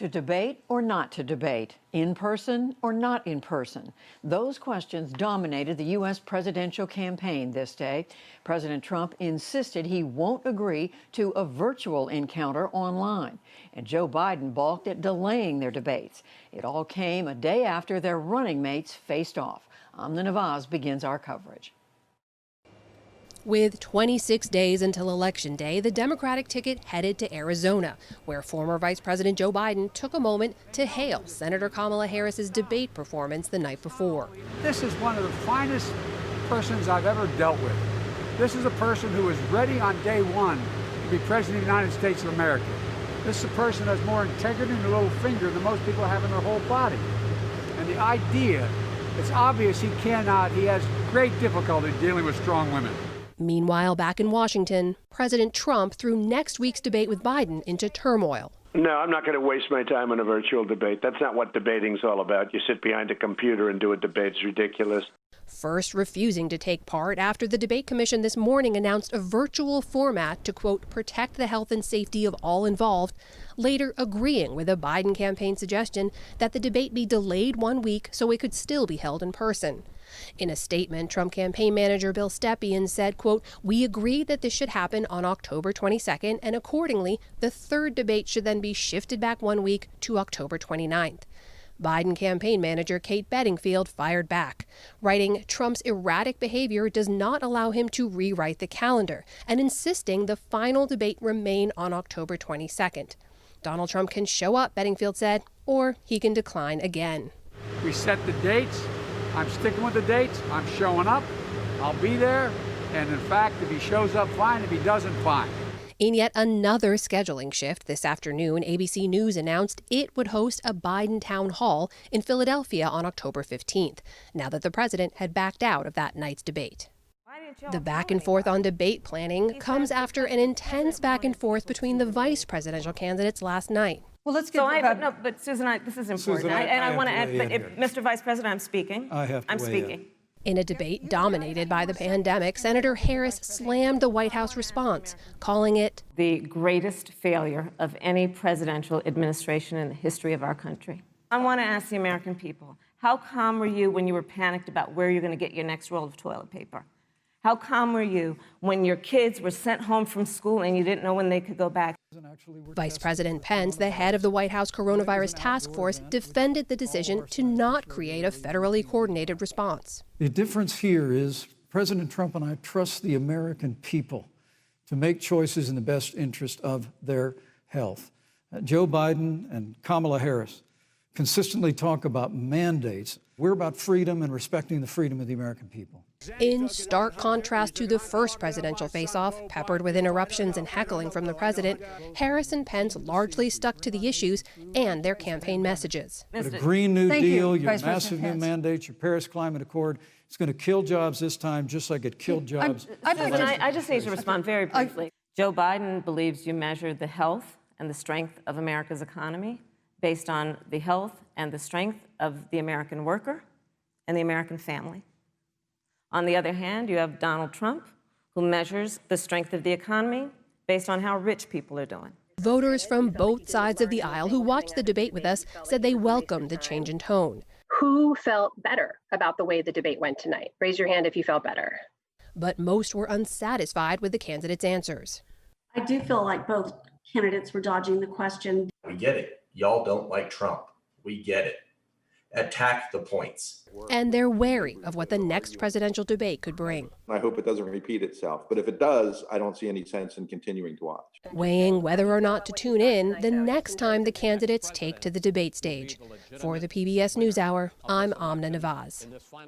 To debate or not to debate? In person or not in person? Those questions dominated the U.S. presidential campaign this day. President Trump insisted he won't agree to a virtual encounter online. And Joe Biden balked at delaying their debates. It all came a day after their running mates faced off. Amna Nawaz begins our coverage. With 26 days until Election Day, the Democratic ticket headed to Arizona, where former Vice President Joe Biden took a moment to hail Senator Kamala Harris's debate performance the night before. This is one of the finest persons I've ever dealt with. This is a person who was ready on day one to be President of the United States of America. This is a person that has more integrity in the little finger than most people have in their whole body. And the idea, it's obvious he has great difficulty dealing with strong women. Meanwhile, back in Washington, President Trump threw next week's debate with Biden into turmoil. No, I'm not going to waste my time on a virtual debate. That's not what debating's all about. You sit behind a computer and do a debate. It's ridiculous. First refusing to take part after the debate commission this morning announced a virtual format to, quote, protect the health and safety of all involved, later agreeing with a Biden campaign suggestion that the debate be delayed 1 week so it could still be held in person. In a statement, Trump campaign manager Bill Stepien said, quote, we agreed that this should happen on October 22nd, and accordingly, the third debate should then be shifted back 1 week to October 29th. Biden campaign manager Kate Bedingfield fired back, writing Trump's erratic behavior does not allow him to rewrite the calendar, and insisting the final debate remain on October 22nd. Donald Trump can show up, Bedingfield said, or he can decline again. We set the dates. I'm sticking with the dates. I'm showing up. I'll be there. And in fact, if he shows up, fine. If he doesn't, fine. In yet another scheduling shift this afternoon, ABC News announced it would host a Biden town hall in Philadelphia on October 15th, now that the president had backed out of that night's debate. The back and forth on debate planning comes after an intense back and forth between the vice presidential candidates last night. Well, let's get no, but Susan, this is important. Susan, I want to add, but here. Mr. Vice President, I'm speaking. I'm speaking. In a debate dominated by the pandemic, Senator Harris slammed the White House response, calling it the greatest failure of any presidential administration in the history of our country. I want to ask the American people, how calm were you when you were panicked about where you're going to get your next roll of toilet paper? How calm were you when your kids were sent home from school and you didn't know when they could go back? Vice President Pence, the head of the White House coronavirus task force, defended the decision to not create a federally coordinated response. The difference here is President Trump and I trust the American people to make choices in the best interest of their health. Joe Biden and Kamala Harris consistently talk about mandates. We're about freedom and respecting the freedom of the American people. In stark contrast to the first presidential face-off, peppered with interruptions and heckling from the president, Harris and Pence largely stuck to the issues and their campaign messages. But a Green New Deal, your Vice massive new mandates, your Paris Climate Accord, it's going to kill jobs this time, just like it killed jobs. I just need to respond very briefly. Joe Biden believes you measure the health and the strength of America's economy based on the health and the strength of the American worker and the American family. On the other hand, you have Donald Trump, who measures the strength of the economy based on how rich people are doing. Voters from both sides of the aisle who watched the debate with us said they welcomed the change in tone. Who felt better about the way the debate went tonight? Raise your hand if you felt better. But most were unsatisfied with the candidates' answers. I do feel like both candidates were dodging the question. We get it. Y'all don't like Trump. We get it. Attack the points. And they're wary of what the next presidential debate could bring. I hope it doesn't repeat itself. But if it does, I don't see any sense in continuing to watch. Weighing whether or not to tune in the next time the candidates take to the debate stage. For the PBS NewsHour, I'm Amna Nawaz.